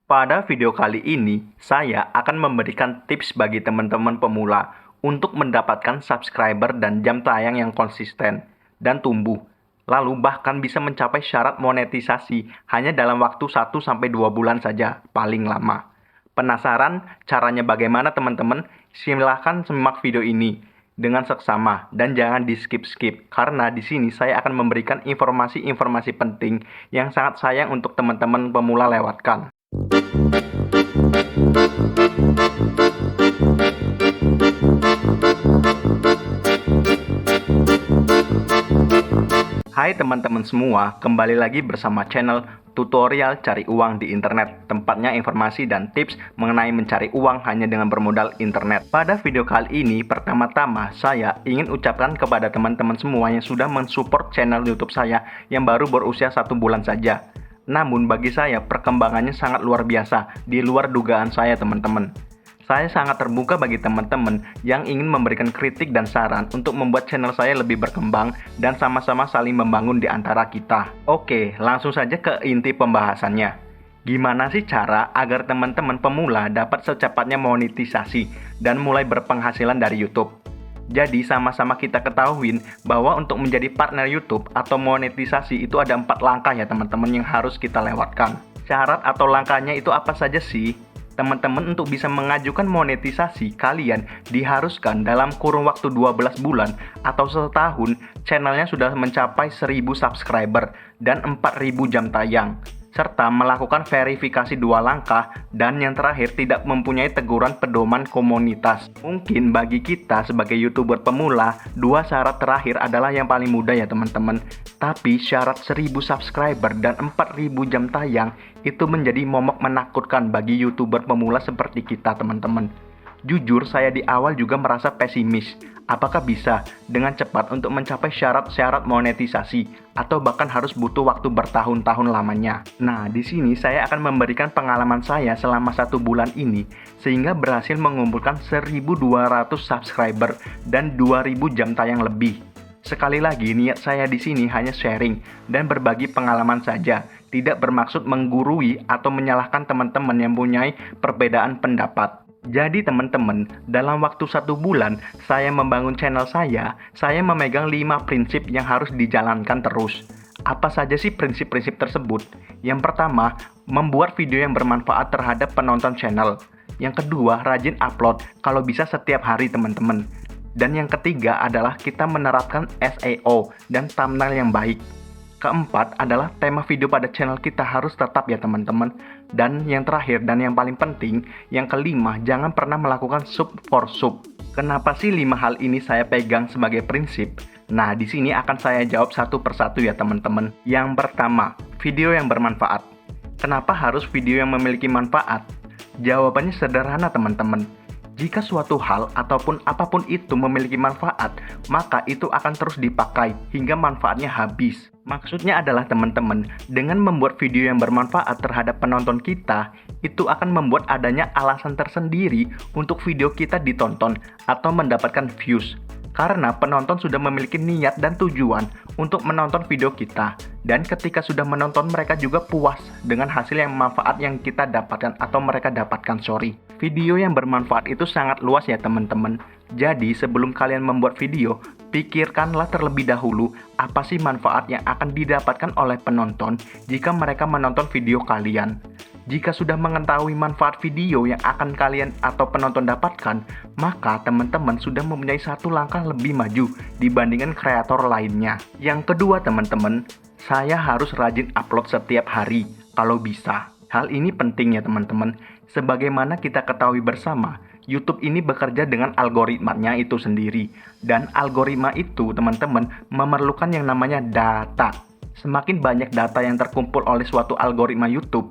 Pada video kali ini, saya akan memberikan tips bagi teman-teman pemula untuk mendapatkan subscriber dan jam tayang yang konsisten dan tumbuh. Lalu bahkan bisa mencapai syarat monetisasi hanya dalam waktu 1-2 bulan saja, paling lama. Penasaran caranya bagaimana teman-teman? Silahkan simak video ini dengan seksama dan jangan di skip-skip karena di sini saya akan memberikan informasi-informasi penting yang sangat sayang untuk teman-teman pemula lewatkan. Hai teman-teman semua, kembali lagi bersama channel tutorial cari uang di internet. Tempatnya informasi dan tips mengenai mencari uang hanya dengan bermodal internet. Pada video kali ini, pertama-tama saya ingin ucapkan kepada teman-teman semua yang sudah mensupport channel YouTube saya yang baru berusia 1 bulan saja. Namun bagi saya perkembangannya sangat luar biasa, di luar dugaan saya teman-teman. Saya sangat terbuka bagi teman-teman yang ingin memberikan kritik dan saran untuk membuat channel saya lebih berkembang dan sama-sama saling membangun di antara kita. Oke, langsung saja ke inti pembahasannya. Gimana sih cara agar teman-teman pemula dapat secepatnya monetisasi dan mulai berpenghasilan dari YouTube? Jadi sama-sama kita ketahuin bahwa untuk menjadi partner YouTube atau monetisasi itu ada 4 langkah ya teman-teman yang harus kita lewatkan. Syarat atau langkahnya itu apa saja sih? Teman-teman untuk bisa mengajukan monetisasi, kalian diharuskan dalam kurun waktu 12 bulan atau setahun channelnya sudah mencapai 1000 subscriber dan 4000 jam tayang, serta melakukan verifikasi 2 langkah, dan yang terakhir tidak mempunyai teguran pedoman komunitas. Mungkin bagi kita sebagai YouTuber pemula, 2 syarat terakhir adalah yang paling mudah ya teman-teman. Tapi syarat 1000 subscriber dan 4000 jam tayang itu menjadi momok menakutkan bagi YouTuber pemula seperti kita teman-teman. Jujur saya di awal juga merasa pesimis. Apakah bisa dengan cepat untuk mencapai syarat-syarat monetisasi atau bahkan harus butuh waktu bertahun-tahun lamanya? Nah, di sini saya akan memberikan pengalaman saya selama 1 bulan ini sehingga berhasil mengumpulkan 1200 subscriber dan 2000 jam tayang lebih. Sekali lagi, niat saya di sini hanya sharing dan berbagi pengalaman saja, tidak bermaksud menggurui atau menyalahkan teman-teman yang mempunyai perbedaan pendapat. Jadi teman-teman, dalam waktu 1 bulan saya membangun channel saya memegang 5 prinsip yang harus dijalankan terus. Apa saja sih prinsip-prinsip tersebut? Yang pertama, membuat video yang bermanfaat terhadap penonton channel. Yang kedua, rajin upload, kalau bisa setiap hari teman-teman. Dan yang ketiga adalah kita menerapkan SEO dan thumbnail yang baik. Keempat adalah tema video pada channel kita harus tetap ya teman-teman. Dan yang terakhir dan yang paling penting, yang kelima, jangan pernah melakukan sub for sub. Kenapa sih 5 hal ini saya pegang sebagai prinsip? Nah, di sini akan saya jawab satu persatu ya teman-teman. Yang pertama, video yang bermanfaat. Kenapa harus video yang memiliki manfaat? Jawabannya sederhana teman-teman. Jika suatu hal ataupun apapun itu memiliki manfaat, maka itu akan terus dipakai hingga manfaatnya habis. Maksudnya adalah teman-teman, dengan membuat video yang bermanfaat terhadap penonton kita, itu akan membuat adanya alasan tersendiri untuk video kita ditonton atau mendapatkan views. Karena penonton sudah memiliki niat dan tujuan untuk menonton video kita. Dan ketika sudah menonton, mereka juga puas dengan hasil yang manfaat yang kita dapatkan atau mereka dapatkan, Video yang bermanfaat itu sangat luas ya teman-teman. Jadi sebelum kalian membuat video, pikirkanlah terlebih dahulu apa sih manfaat yang akan didapatkan oleh penonton jika mereka menonton video kalian. Jika sudah mengetahui manfaat video yang akan kalian atau penonton dapatkan, maka teman-teman sudah mempunyai 1 langkah lebih maju dibandingkan kreator lainnya. Yang kedua teman-teman, saya harus rajin upload setiap hari kalau bisa. Hal ini penting ya teman-teman. Sebagaimana kita ketahui bersama, YouTube ini bekerja dengan algoritmanya itu sendiri. Dan algoritma itu teman-teman memerlukan yang namanya data. Semakin banyak data yang terkumpul oleh suatu algoritma YouTube,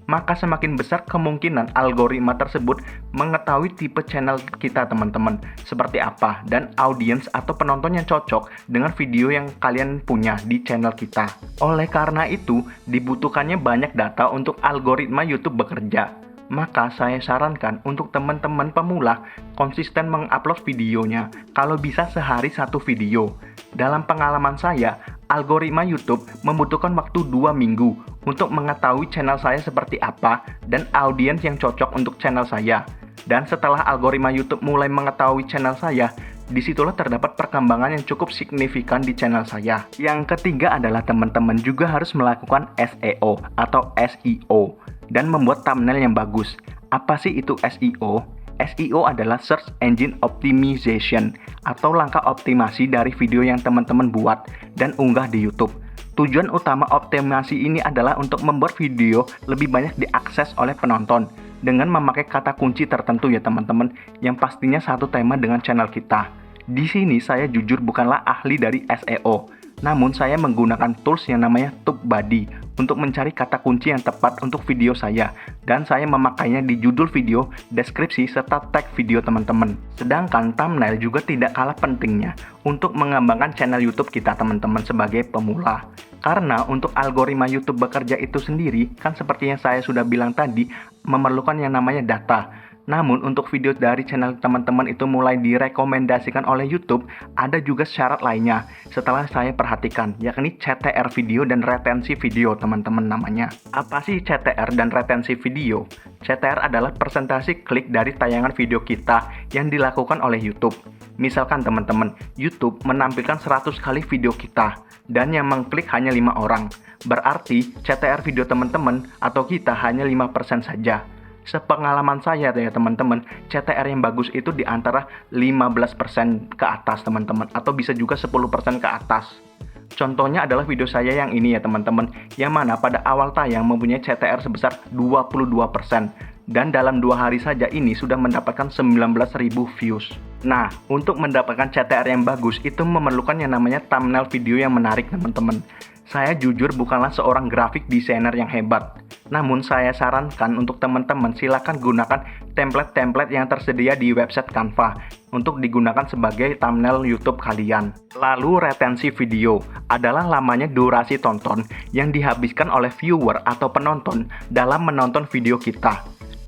maka semakin besar kemungkinan algoritma tersebut mengetahui tipe channel kita teman-teman seperti apa dan audiens atau penonton yang cocok dengan video yang kalian punya di channel kita. Oleh karena itu, dibutuhkannya banyak data untuk algoritma YouTube bekerja. Maka saya sarankan untuk teman-teman pemula konsisten mengupload videonya, kalau bisa sehari 1 video. Dalam pengalaman saya, algoritma YouTube membutuhkan waktu 2 minggu untuk mengetahui channel saya seperti apa dan audiens yang cocok untuk channel saya. Dan setelah algoritma YouTube mulai mengetahui channel saya, disitulah terdapat perkembangan yang cukup signifikan di channel saya. Yang ketiga adalah teman-teman juga harus melakukan SEO atau SEO dan membuat thumbnail yang bagus. Apa sih itu SEO? SEO adalah Search Engine Optimization atau langkah optimasi dari video yang teman-teman buat dan unggah di YouTube. Tujuan utama optimasi ini adalah untuk membuat video lebih banyak diakses oleh penonton dengan memakai kata kunci tertentu ya teman-teman, yang pastinya satu tema dengan channel kita. Di sini saya jujur bukanlah ahli dari SEO, namun saya menggunakan tools yang namanya TubeBuddy untuk mencari kata kunci yang tepat untuk video saya, dan saya memakainya di judul video, deskripsi, serta tag video teman-teman. Sedangkan thumbnail juga tidak kalah pentingnya untuk mengembangkan channel YouTube kita teman-teman sebagai pemula. Karena untuk algoritma YouTube bekerja itu sendiri, kan seperti yang saya sudah bilang tadi, memerlukan yang namanya data. Namun untuk video dari channel teman-teman itu mulai direkomendasikan oleh YouTube, ada juga syarat lainnya setelah saya perhatikan, yakni CTR video dan retensi video teman-teman namanya. Apa sih CTR dan retensi video? CTR adalah persentase klik dari tayangan video kita yang dilakukan oleh YouTube. Misalkan teman-teman, YouTube menampilkan 100 kali video kita dan yang mengklik hanya 5 orang. Berarti CTR video teman-teman atau kita hanya 5% saja. Sepengalaman saya ya teman-teman, CTR yang bagus itu di antara 15% ke atas teman-teman, atau bisa juga 10% ke atas. Contohnya adalah video saya yang ini ya teman-teman, yang mana pada awal tayang mempunyai CTR sebesar 22%, dan dalam 2 hari saja ini sudah mendapatkan 19.000 views. Nah, untuk mendapatkan CTR yang bagus itu memerlukan yang namanya thumbnail video yang menarik teman-teman. Saya jujur bukanlah seorang grafik designer yang hebat, namun saya sarankan untuk teman-teman silakan gunakan template-template yang tersedia di website Canva untuk digunakan sebagai thumbnail YouTube kalian. Lalu retensi video adalah lamanya durasi tonton yang dihabiskan oleh viewer atau penonton dalam menonton video kita.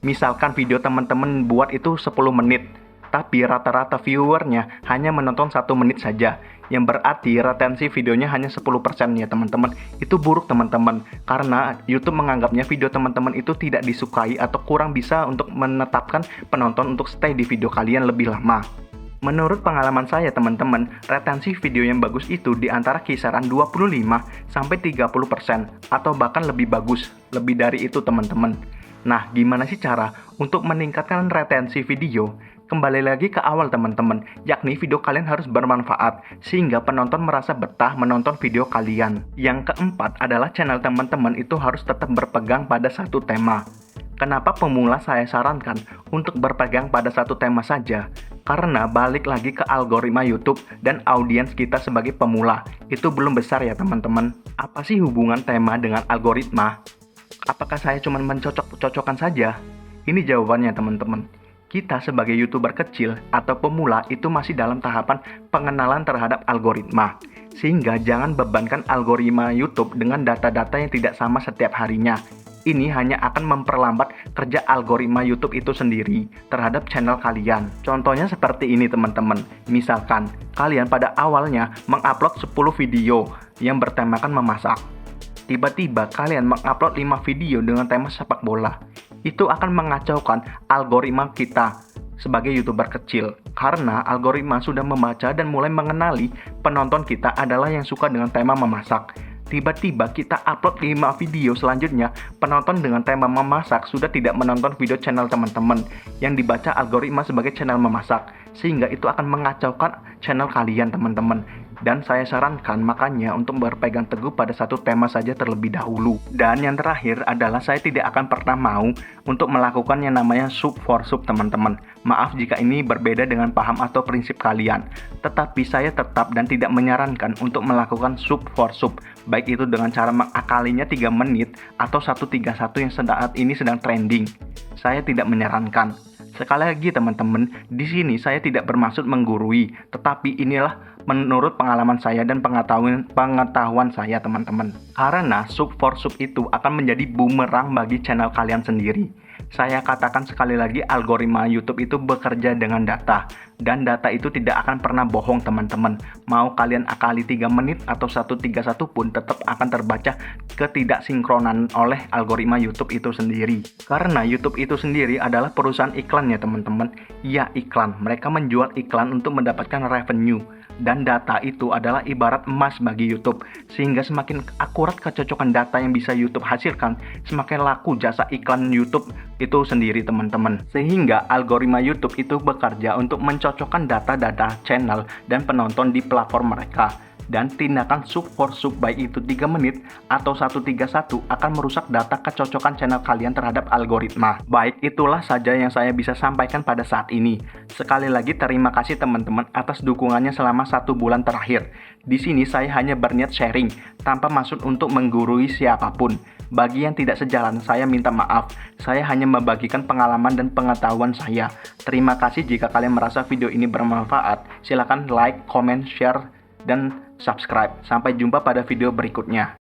Misalkan video teman-teman buat itu 10 menit, tapi rata-rata viewernya hanya menonton 1 menit saja, yang berarti retensi videonya hanya 10% ya teman-teman. Itu buruk teman-teman, karena YouTube menganggapnya video teman-teman itu tidak disukai atau kurang bisa untuk menetapkan penonton untuk stay di video kalian lebih lama. Menurut pengalaman saya teman-teman, retensi video yang bagus itu di antara kisaran 25-30% atau bahkan lebih bagus, lebih dari itu teman-teman. Nah, gimana sih cara untuk meningkatkan retensi video? Kembali lagi ke awal teman-teman, yakni video kalian harus bermanfaat sehingga penonton merasa betah menonton video kalian. Yang keempat adalah channel teman-teman itu harus tetap berpegang pada satu tema. Kenapa pemula saya sarankan untuk berpegang pada satu tema saja? Karena balik lagi ke algoritma YouTube dan audiens kita sebagai pemula, itu belum besar ya teman-teman. Apa sih hubungan tema dengan algoritma? Apakah saya cuma mencocok-cocokkan saja? Ini jawabannya teman-teman. Kita sebagai YouTuber kecil atau pemula itu masih dalam tahapan pengenalan terhadap algoritma. Sehingga jangan bebankan algoritma YouTube dengan data-data yang tidak sama setiap harinya. Ini hanya akan memperlambat kerja algoritma YouTube itu sendiri terhadap channel kalian. Contohnya seperti ini teman-teman. Misalkan, kalian pada awalnya mengupload 10 video yang bertemakan memasak. Tiba-tiba kalian mengupload 5 video dengan tema sepak bola. Itu akan mengacaukan algoritma kita sebagai YouTuber kecil, karena algoritma sudah membaca dan mulai mengenali penonton kita adalah yang suka dengan tema memasak. Tiba-tiba kita upload 5 video selanjutnya, penonton dengan tema memasak sudah tidak menonton video channel teman-teman yang dibaca algoritma sebagai channel memasak, sehingga itu akan mengacaukan channel kalian teman-teman. Dan saya sarankan makanya untuk berpegang teguh pada satu tema saja terlebih dahulu. Dan yang terakhir adalah saya tidak akan pernah mau untuk melakukan yang namanya sub for sub teman-teman. Maaf jika ini berbeda dengan paham atau prinsip kalian. Tetapi saya tetap dan tidak menyarankan untuk melakukan sub for sub. Baik itu dengan cara mengakalinya 3 menit atau 131 yang saat ini sedang trending. Saya tidak menyarankan. Sekali lagi teman-teman, di sini saya tidak bermaksud menggurui, tetapi inilah menurut pengalaman saya dan pengetahuan saya teman-teman. Karena sub for sub itu akan menjadi bumerang bagi channel kalian sendiri. Saya katakan sekali lagi, algoritma YouTube itu bekerja dengan data. Dan data itu tidak akan pernah bohong teman-teman. Mau kalian akali 3 menit atau 131 pun tetap akan terbaca ketidaksinkronan oleh algoritma YouTube itu sendiri. Karena YouTube itu sendiri adalah perusahaan iklan ya teman-teman. Ya iklan, mereka menjual iklan untuk mendapatkan revenue. Dan data itu adalah ibarat emas bagi YouTube. Sehingga semakin akurat kecocokan data yang bisa YouTube hasilkan, semakin laku jasa iklan YouTube itu sendiri teman-teman. Sehingga algoritma YouTube itu bekerja untuk mencocokkan data-data channel dan penonton di platform mereka. Dan tindakan sub for sub baik itu 3 menit atau 131 akan merusak data kecocokan channel kalian terhadap algoritma. Baik, itulah saja yang saya bisa sampaikan pada saat ini. Sekali lagi terima kasih teman-teman atas dukungannya selama 1 bulan terakhir. Di sini saya hanya berniat sharing tanpa maksud untuk menggurui siapapun. Bagi yang tidak sejalan, saya minta maaf. Saya hanya membagikan pengalaman dan pengetahuan saya. Terima kasih jika kalian merasa video ini bermanfaat. Silakan like, comment, share, dan subscribe. Sampai jumpa pada video berikutnya.